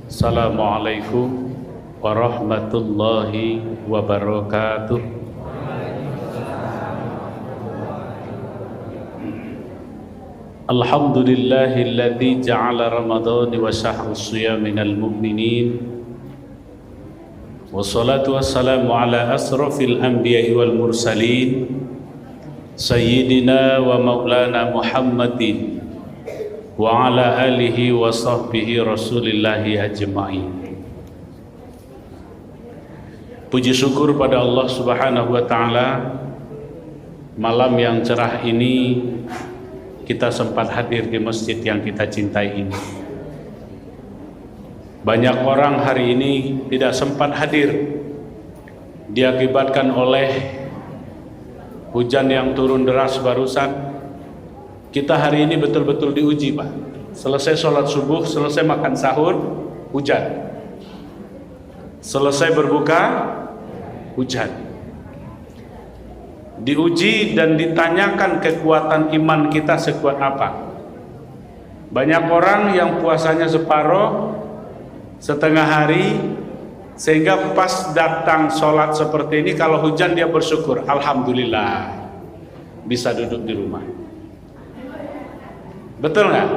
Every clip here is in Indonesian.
Assalamualaikum warahmatullahi wabarakatuh. Alhamdulillahilladzi ja'ala Ramadhan wa shahra shiyam minal mu'minin. Wassalatu wassalamu ala asrafil anbiya'i wal mursalin sayyidina wa maulana Muhammadin wa ala alihi wa sahbihi rasulillahi ajma'in. Puji syukur pada Allah subhanahu wa ta'ala, malam yang cerah ini kita sempat hadir di masjid yang kita cintai ini. Banyak orang hari ini tidak sempat hadir, diakibatkan oleh hujan yang turun deras barusan. Kita hari ini betul-betul diuji, Pak. Selesai sholat subuh, selesai makan sahur, hujan. Selesai berbuka, hujan. Diuji dan ditanyakan kekuatan iman kita sekuat apa. Banyak orang yang puasanya separuh, setengah hari, sehingga pas datang sholat seperti ini, kalau hujan dia bersyukur, alhamdulillah bisa duduk di rumah. Betul nggak?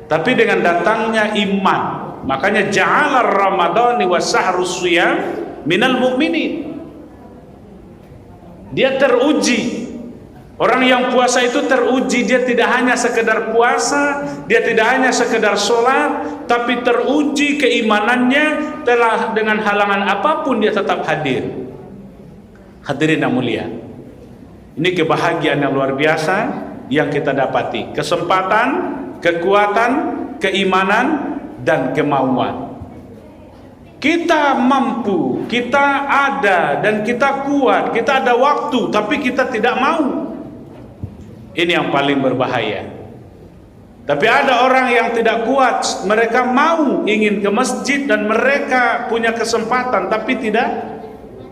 Tapi dengan datangnya iman, makanya ja'ala Ramadhani wa shahru shiyam minal mu'minin. Dia teruji. Orang yang puasa itu teruji, dia tidak hanya sekedar puasa, dia tidak hanya sekedar sholat, tapi teruji keimanannya, telah dengan halangan apapun dia tetap hadir. Hadirin yang mulia, ini kebahagiaan yang luar biasa yang kita dapati, kesempatan, kekuatan, keimanan, dan kemauan. Kita mampu, kita ada, dan kita kuat, kita ada waktu, tapi kita tidak mau. Ini yang paling berbahaya. Tapi ada orang yang tidak kuat, mereka mau ingin ke masjid dan mereka punya kesempatan, tapi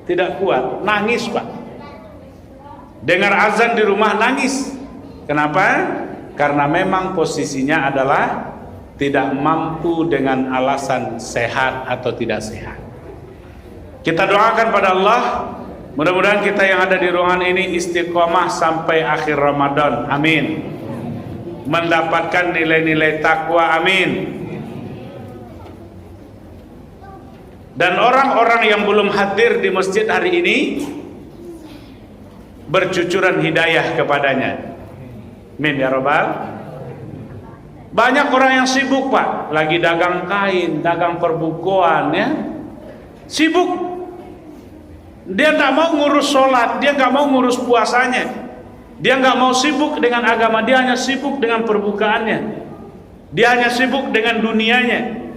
tidak kuat, nangis, Pak. Dengar azan di rumah nangis. Kenapa? Karena memang posisinya adalah tidak mampu dengan alasan sehat atau tidak sehat. Kita doakan pada Allah, mudah-mudahan kita yang ada di ruangan ini istiqomah sampai akhir Ramadan, amin. Mendapatkan nilai-nilai takwa, amin. Dan orang-orang yang belum hadir di masjid hari ini, bercucuran hidayah kepadanya, amin ya Rabbal. Banyak orang yang sibuk, Pak, lagi dagang kain, dagang perbukuan, ya, sibuk. Dia nggak mau ngurus sholat, dia nggak mau ngurus puasanya, dia nggak mau sibuk dengan agama, dia hanya sibuk dengan perbukaannya, dia hanya sibuk dengan dunianya.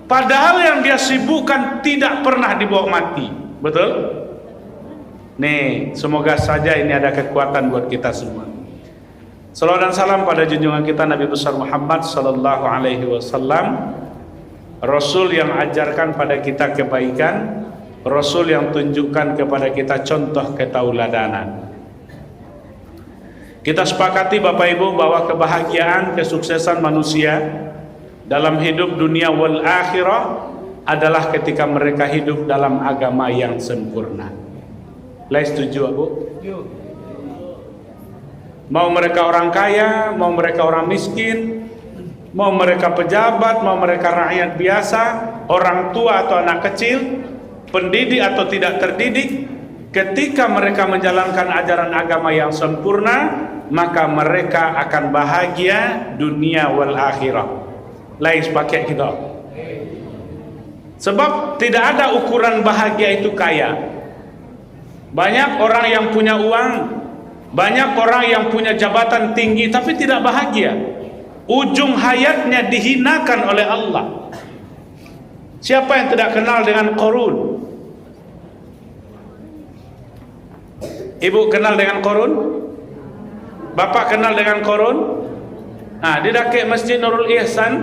Padahal yang dia sibukkan tidak pernah dibawa mati, betul? Nih, semoga saja ini ada kekuatan buat kita semua. Salawat dan salam pada junjungan kita Nabi besar Muhammad sallallahu alaihi wasallam, Rasul yang ajarkan pada kita kebaikan, Rasul yang tunjukkan kepada kita contoh ketauladanan. Kita sepakati Bapak Ibu bahwa kebahagiaan, kesuksesan manusia dalam hidup dunia wal akhirah adalah ketika mereka hidup dalam agama yang sempurna. Lai setuju, Bu? Mau mereka orang kaya, mau mereka orang miskin, mau mereka pejabat, mau mereka rakyat biasa, orang tua atau anak kecil, pendidik atau tidak terdidik, ketika mereka menjalankan ajaran agama yang sempurna, maka mereka akan bahagia dunia wal akhirah. Lain pakai kita. Sebab tidak ada ukuran bahagia itu kaya. Banyak orang yang punya uang, banyak orang yang punya jabatan tinggi tapi tidak bahagia. Ujung hayatnya dihinakan oleh Allah. Siapa yang tidak kenal dengan Qarun? Ibu kenal dengan Qarun? Bapak kenal dengan Qarun? Di dake Masjid Nurul Ihsan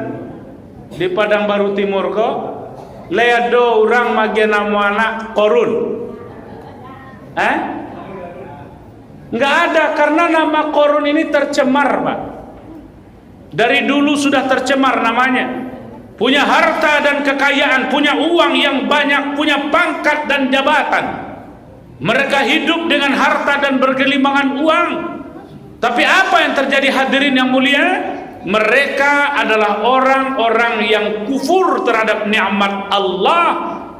di Padang Baru Timur kok leado orang magian anak korun. Nggak ada, karena nama korun ini tercemar, Pak. Dari dulu sudah tercemar namanya. Punya harta dan kekayaan, punya uang yang banyak, punya pangkat dan jabatan. Mereka hidup dengan harta dan bergelimangan uang. Tapi apa yang terjadi, hadirin yang mulia? Mereka adalah orang-orang yang kufur terhadap nikmat Allah,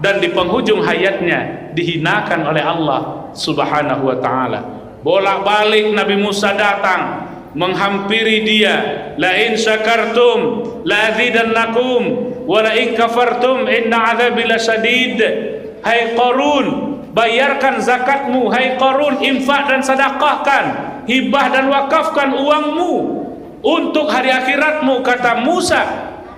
dan di penghujung hayatnya dihinakan oleh Allah Subhanahu wa ta'ala. Bolak-balik Nabi Musa datang menghampiri dia, la in syakartum la azidannakum wa la in kafartum inna adzabi lasyadid. Hai Qarun, bayarkan zakatmu. Hai Qarun, infak dan sedekahkan, hibah dan wakafkan uangmu untuk hari akhiratmu. Kata Musa,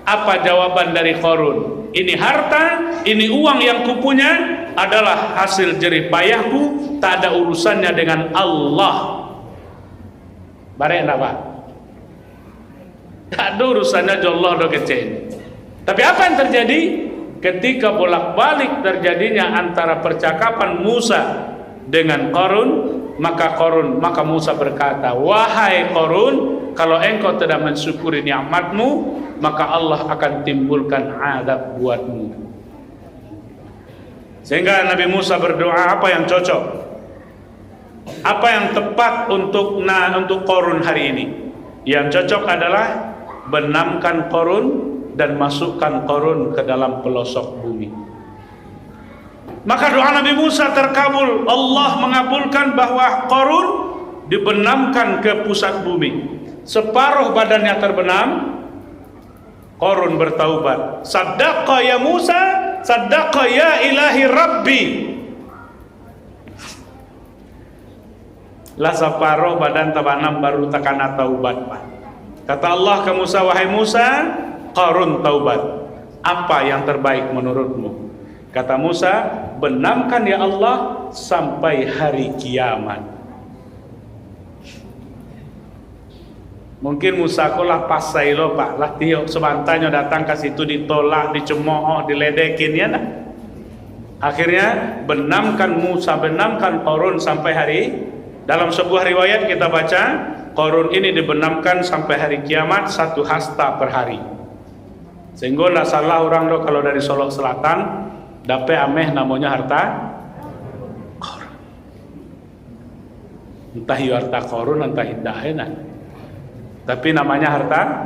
apa jawaban dari Qarun? Ini harta, ini uang yang kupunya adalah hasil jerih payahku, tak ada urusannya dengan Allah. Bareng apa? Tak ada urusannya Allah do kecil. Tapi apa yang terjadi? Ketika bolak-balik terjadinya antara percakapan Musa dengan Qarun, maka Musa berkata, wahai Qarun, kalau engkau tidak mensyukuri nikmatmu, maka Allah akan timbulkan azab buatmu. Sehingga Nabi Musa berdoa, apa yang cocok, apa yang tepat untuk Qarun hari ini? Yang cocok adalah benamkan Qarun dan masukkan Qarun ke dalam pelosok bumi. Maka doa Nabi Musa terkabul. Allah mengabulkan bahwa Qarun dibenamkan ke pusat bumi. Separuh badannya terbenam. Qarun bertaubat, saddaqa ya Musa, saddaqa ya ilahi Rabbi. Lah separuh badan tabanam baru takana taubat, Pak. Kata Allah ke Musa, wahai Musa, Qarun taubat. Apa yang terbaik menurutmu? Kata Musa, benamkan ya Allah sampai hari kiamat. Mungkin Musa kolah pasai lo, Pak, lah tiok sebantanya datang ke situ ditolak, dicemooh, diledekin ya nah. Akhirnya benamkan Qarun sampai hari. Dalam sebuah riwayat kita baca, Qarun ini dibenamkan sampai hari kiamat 1 hasta per hari. Sehingga tidak salah orang do kalau dari Solok Selatan dapat ameh namanya harta Qarun. Entah harta Qarun, entah tidak enak. Tapi namanya harta.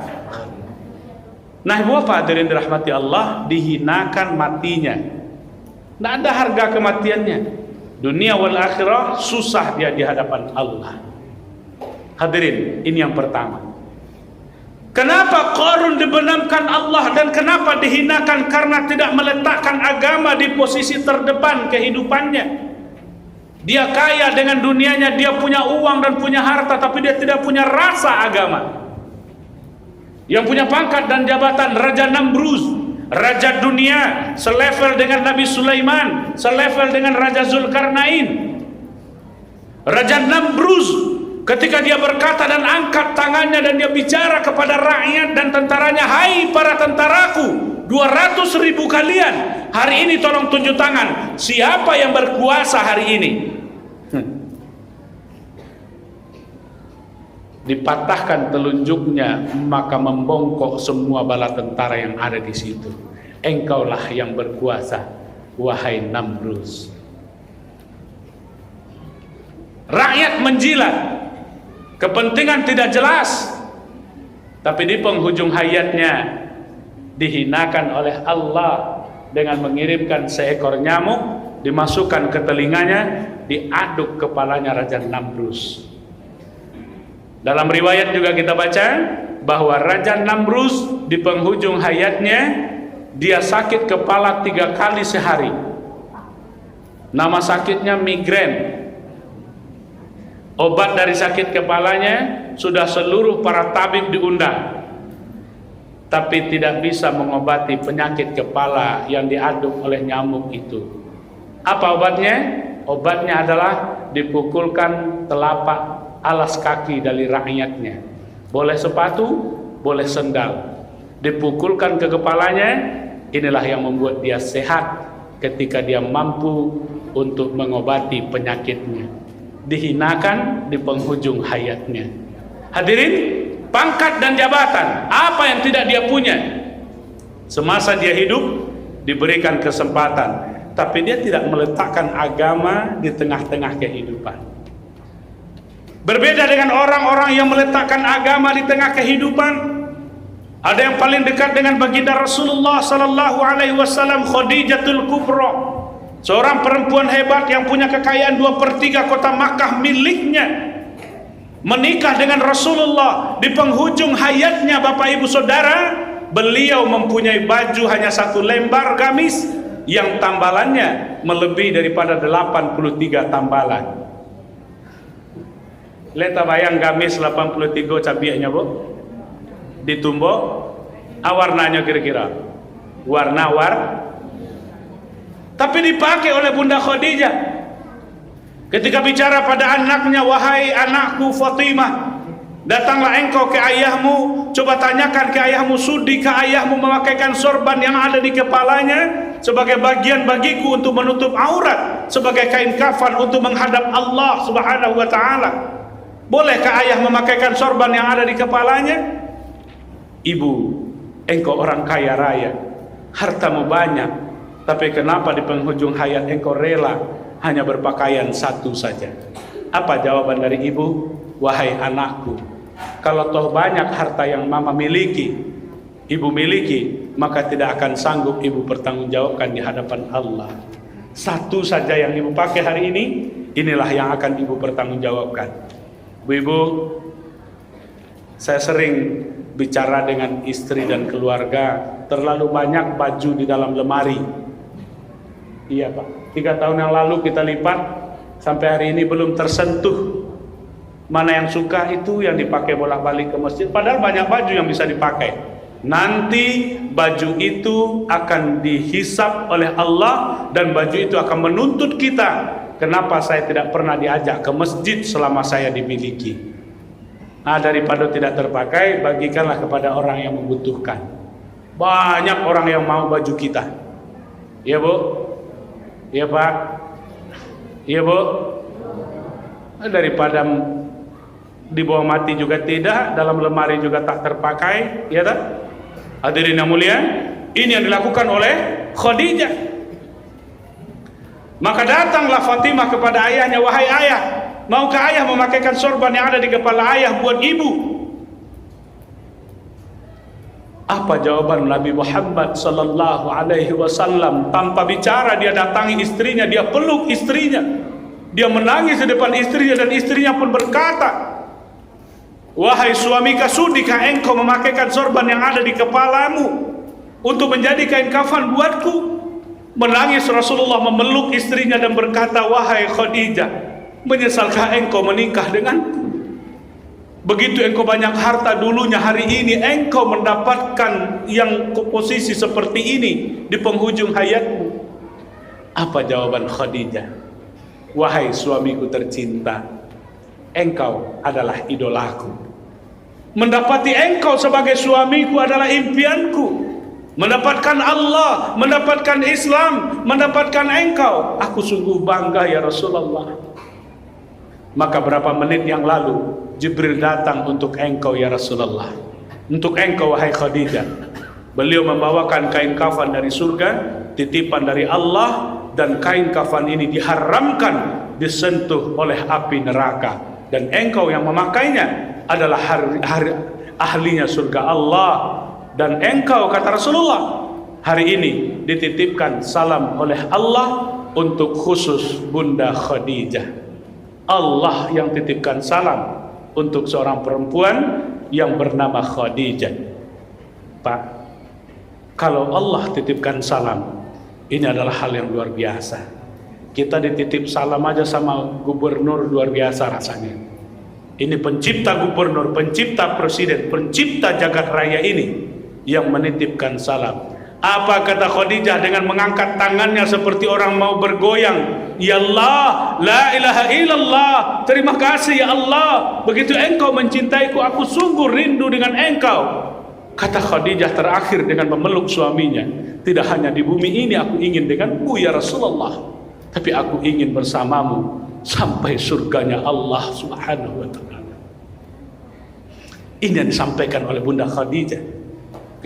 Nah, ibu apa hadirin dirahmati Allah, dihinakan matinya. Tidak ada harga kematiannya. Dunia wal akhirah susah dia di hadapan Allah. Hadirin, ini yang pertama. Kenapa Qarun dibenamkan Allah dan kenapa dihinakan? Karena tidak meletakkan agama di posisi terdepan kehidupannya. Dia kaya dengan dunianya, dia punya uang dan punya harta, tapi dia tidak punya rasa agama. Yang punya pangkat dan jabatan, Raja Namruz, raja dunia, selevel dengan Nabi Sulaiman, selevel dengan Raja Zulkarnain. Raja Namruz, ketika dia berkata dan angkat tangannya dan dia bicara kepada rakyat dan tentaranya, hai para tentaraku, 200.000 kalian, hari ini tolong tunjuk tangan, siapa yang berkuasa hari ini? Dipatahkan telunjuknya, maka membongkok semua bala tentara yang ada di situ. Engkaulah yang berkuasa, wahai Namruz. Rakyat menjilat, kepentingan tidak jelas, tapi di penghujung hayatnya dihinakan oleh Allah dengan mengirimkan seekor nyamuk, dimasukkan ke telinganya, diaduk kepalanya Raja Namruz. Dalam riwayat juga kita baca bahwa Raja Namruz di penghujung hayatnya dia sakit kepala 3 kali sehari. Nama sakitnya migrain. Obat dari sakit kepalanya sudah seluruh para tabib diundang, tapi tidak bisa mengobati penyakit kepala yang diaduk oleh nyamuk itu. Apa obatnya? Obatnya adalah dipukulkan telapak alas kaki dari rakyatnya. Boleh sepatu, boleh sendal, dipukulkan ke kepalanya. Inilah yang membuat dia sehat ketika dia mampu untuk mengobati penyakitnya. Dihinakan di penghujung hayatnya. Hadirin, pangkat dan jabatan, apa yang tidak dia punya semasa dia hidup, diberikan kesempatan, tapi dia tidak meletakkan agama di tengah-tengah kehidupan. Berbeda dengan orang-orang yang meletakkan agama di tengah kehidupan. Ada yang paling dekat dengan baginda Rasulullah sallallahu alaihi wasallam, Khadijatul Kubra, seorang perempuan hebat yang punya kekayaan 2/3 kota Makkah miliknya. Menikah dengan Rasulullah di penghujung hayatnya, Bapak Ibu Saudara, beliau mempunyai baju hanya 1 lembar gamis yang tambalannya melebihi daripada 83 tambalan. Leta bayang gamis 83 cabiaknya, Bu. Ditumbuk, warnanya kira-kira tapi dipakai oleh Bunda Khadijah ketika bicara pada anaknya, wahai anakku Fatimah, datanglah engkau ke ayahmu, coba tanyakan ke ayahmu, sudikah ayahmu memakaikan sorban yang ada di kepalanya sebagai bagian bagiku untuk menutup aurat, sebagai kain kafan untuk menghadap Allah Subhanahu wa ta'ala? Bolehkah ayah memakaikan sorban yang ada di kepalanya? Ibu, engkau orang kaya raya, hartamu banyak, tapi kenapa di penghujung hayat engkau rela hanya berpakaian 1 saja? Apa jawaban dari ibu? Wahai anakku, kalau toh banyak harta yang mama miliki, ibu miliki, maka tidak akan sanggup ibu bertanggungjawabkan di hadapan Allah. 1 saja yang ibu pakai hari ini, inilah yang akan ibu bertanggungjawabkan. Ibu, saya sering bicara dengan istri dan keluarga, terlalu banyak baju di dalam lemari. Iya Pak, 3 tahun yang lalu kita lipat, sampai hari ini belum tersentuh. Mana yang suka itu yang dipakai bolak-balik ke masjid, padahal banyak baju yang bisa dipakai. Nanti baju itu akan dihisap oleh Allah, dan baju itu akan menuntut kita. Kenapa saya tidak pernah diajak ke masjid selama saya dimiliki? Nah, daripada tidak terpakai, bagikanlah kepada orang yang membutuhkan. Banyak orang yang mau baju kita. Iya Bu? Iya Pak? Iya Bu? Daripada dibawa mati juga tidak, dalam lemari juga tak terpakai, ya tak? Hadirin yang mulia, ini yang dilakukan oleh Khadijah. Maka datanglah Fatimah kepada ayahnya, wahai ayah, maukah ayah memakaikan sorban yang ada di kepala ayah buat ibu? Apa jawaban Nabi Muhammad sallallahu alaihi wasallam? Tanpa bicara dia datangi istrinya, dia peluk istrinya, dia menangis di depan istrinya, dan istrinya pun berkata, wahai suamika, sudikah engkau memakaikan sorban yang ada di kepalamu untuk menjadi kain kafan buatku? Menangis Rasulullah memeluk istrinya dan berkata, wahai Khadijah, menyesalkah engkau menikah denganku? Begitu engkau banyak harta dulunya, hari ini engkau mendapatkan yang posisi seperti ini di penghujung hayatmu. Apa jawaban Khadijah? Wahai suamiku tercinta, engkau adalah idolaku. Mendapati engkau sebagai suamiku adalah impianku. Mendapatkan Allah, mendapatkan Islam, mendapatkan engkau, aku sungguh bangga ya Rasulullah. Maka berapa menit yang lalu Jibril datang untuk engkau ya Rasulullah, untuk engkau wahai Khadijah. Beliau membawakan kain kafan dari surga, titipan dari Allah, dan kain kafan ini diharamkan disentuh oleh api neraka, dan engkau yang memakainya adalah ahlinya surga Allah. Dan engkau, kata Rasulullah, hari ini dititipkan salam oleh Allah untuk khusus Bunda Khadijah. Allah yang titipkan salam untuk seorang perempuan yang bernama Khadijah. Pak, kalau Allah titipkan salam, ini adalah hal yang luar biasa. Kita dititip salam aja sama gubernur, luar biasa rasanya. Ini pencipta gubernur, pencipta presiden, pencipta jagat raya ini yang menitipkan salam. Apa kata Khadijah dengan mengangkat tangannya seperti orang mau bergoyang? Ya Allah, la ilaha illallah, terima kasih ya Allah. Begitu engkau mencintaiku, aku sungguh rindu dengan engkau. Kata Khadijah terakhir dengan memeluk suaminya, tidak hanya di bumi ini aku ingin denganmu ya Rasulullah, tapi aku ingin bersamamu sampai surganya Allah Subhanahu wa ta'ala. Ini yang disampaikan oleh Bunda Khadijah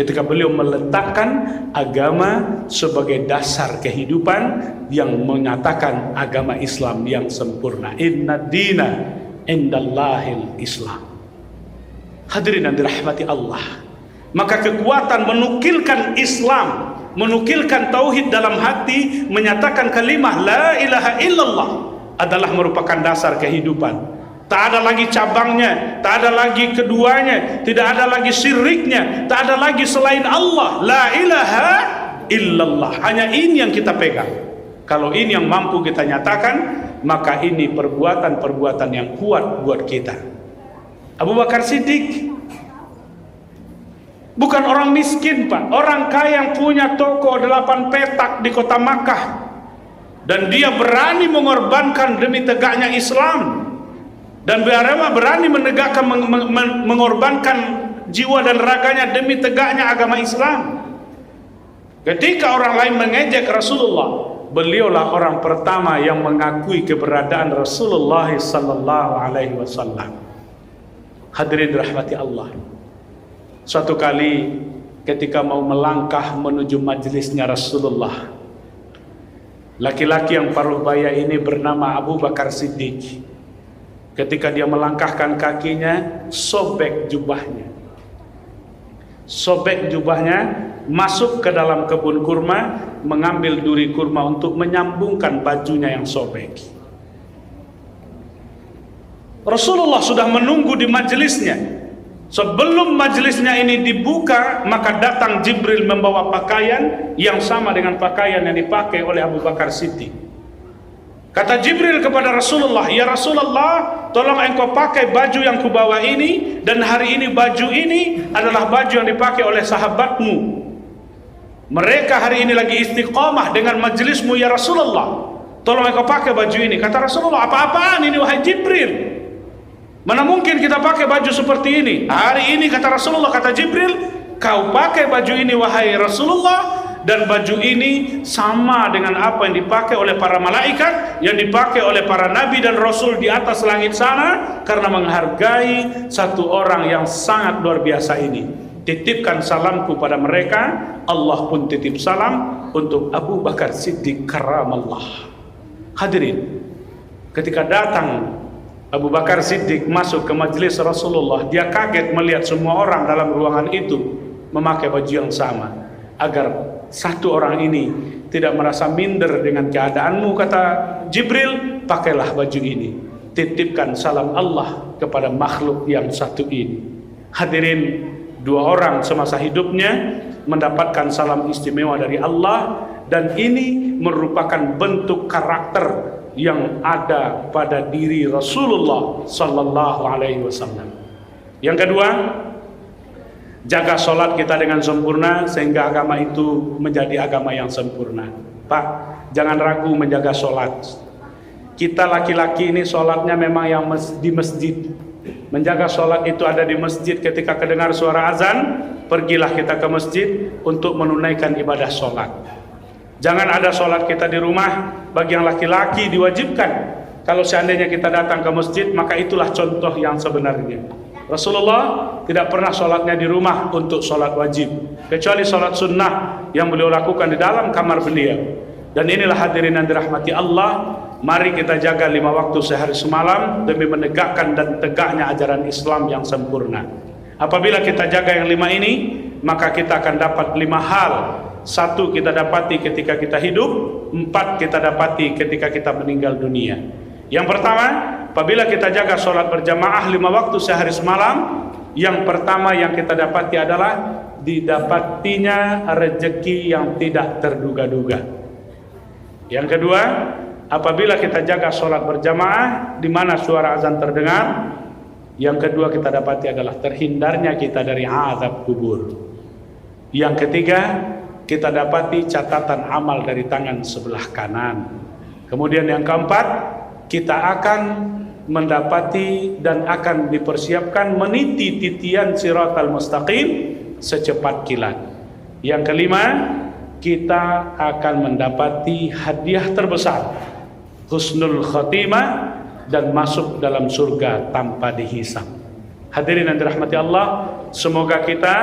ketika beliau meletakkan agama sebagai dasar kehidupan, yang menyatakan agama Islam yang sempurna. Inna dina indallahil Islam. Hadirin yang dirahmati Allah, maka kekuatan menukilkan Islam, menukilkan tauhid dalam hati, menyatakan kalimah la ilaha illallah adalah merupakan dasar kehidupan. Tak ada lagi cabangnya, tak ada lagi keduanya, tidak ada lagi syiriknya, tak ada lagi selain Allah. La ilaha illallah, hanya ini yang kita pegang. Kalau ini yang mampu kita nyatakan, maka ini perbuatan-perbuatan yang kuat buat kita. Abu Bakar Siddiq bukan orang miskin, Pak, orang kaya yang punya toko 8 petak di kota Makkah, dan dia berani mengorbankan demi tegaknya Islam, dan berani menegakkan, mengorbankan jiwa dan raganya demi tegaknya agama Islam. Ketika orang lain mengejek Rasulullah, beliaulah orang pertama yang mengakui keberadaan Rasulullah sallallahu alaihi wasallam. Hadirin dirahmati Allah, suatu kali ketika mau melangkah menuju majelisnya Rasulullah, laki-laki yang paruh baya ini bernama Abu Bakar Siddiq. Ketika dia melangkahkan kakinya, sobek jubahnya, masuk ke dalam kebun kurma, mengambil duri kurma untuk menyambungkan bajunya yang sobek. Rasulullah sudah menunggu di majelisnya. Sebelum majelisnya ini dibuka, maka datang Jibril membawa pakaian yang sama dengan pakaian yang dipakai oleh Abu Bakar Siddiq. Kata Jibril kepada Rasulullah, ya Rasulullah, tolong engkau pakai baju yang kubawa ini, dan hari ini baju ini adalah baju yang dipakai oleh sahabatmu. Mereka hari ini lagi istiqamah dengan majelismu ya Rasulullah. Tolong engkau pakai baju ini. Kata Rasulullah, apa-apaan ini wahai Jibril? Mana mungkin kita pakai baju seperti ini? Hari ini kata Rasulullah, kata Jibril, kau pakai baju ini wahai Rasulullah, dan baju ini sama dengan apa yang dipakai oleh para malaikat, yang dipakai oleh para nabi dan rasul di atas langit sana, karena menghargai satu orang yang sangat luar biasa ini. Titipkan salamku pada mereka. Allah pun titip salam untuk Abu Bakar Siddiq karamallah. Hadirin, ketika datang Abu Bakar Siddiq masuk ke majelis Rasulullah, dia kaget melihat semua orang dalam ruangan itu memakai baju yang sama. Agar satu orang ini tidak merasa minder dengan keadaanmu, kata Jibril, pakailah baju ini. Titipkan salam Allah kepada makhluk yang satu ini. Hadirin, 2 orang semasa hidupnya mendapatkan salam istimewa dari Allah, dan ini merupakan bentuk karakter yang ada pada diri Rasulullah sallallahu alaihi wasallam. Yang kedua, jaga sholat kita dengan sempurna sehingga agama itu menjadi agama yang sempurna. Pak, jangan ragu menjaga sholat. Kita laki-laki ini sholatnya memang yang di masjid. Menjaga sholat itu ada di masjid. Ketika kedengar suara azan, pergilah kita ke masjid untuk menunaikan ibadah sholat. Jangan ada sholat kita di rumah. Bagi yang laki-laki diwajibkan. Kalau seandainya kita datang ke masjid, maka itulah contoh yang sebenarnya. Rasulullah tidak pernah sholatnya di rumah untuk sholat wajib, kecuali sholat sunnah yang beliau lakukan di dalam kamar beliau. Dan inilah hadirin yang dirahmati Allah, mari kita jaga 5 waktu sehari semalam demi menegakkan dan tegaknya ajaran Islam yang sempurna. Apabila kita jaga yang 5 ini, maka kita akan dapat 5 hal. 1 kita dapati ketika kita hidup, 4 kita dapati ketika kita meninggal dunia. Yang pertama, apabila kita jaga sholat berjamaah 5 waktu sehari semalam, yang pertama yang kita dapati adalah didapatinya rezeki yang tidak terduga-duga. Yang kedua, apabila kita jaga sholat berjamaah di mana suara azan terdengar, yang kedua kita dapati adalah terhindarnya kita dari azab kubur. Yang ketiga, kita dapati catatan amal dari tangan sebelah kanan. Kemudian yang keempat, kita akan mendapati dan akan dipersiapkan meniti titian siratal mustaqim secepat kilat. Yang kelima, kita akan mendapati hadiah terbesar, husnul khotimah, dan masuk dalam surga tanpa dihisab. Hadirin yang dirahmati Allah, semoga kita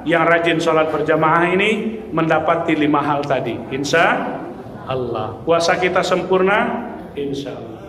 yang rajin sholat berjamaah ini mendapati 5 hal tadi. Insya Allah. Puasa kita sempurna, insya Allah.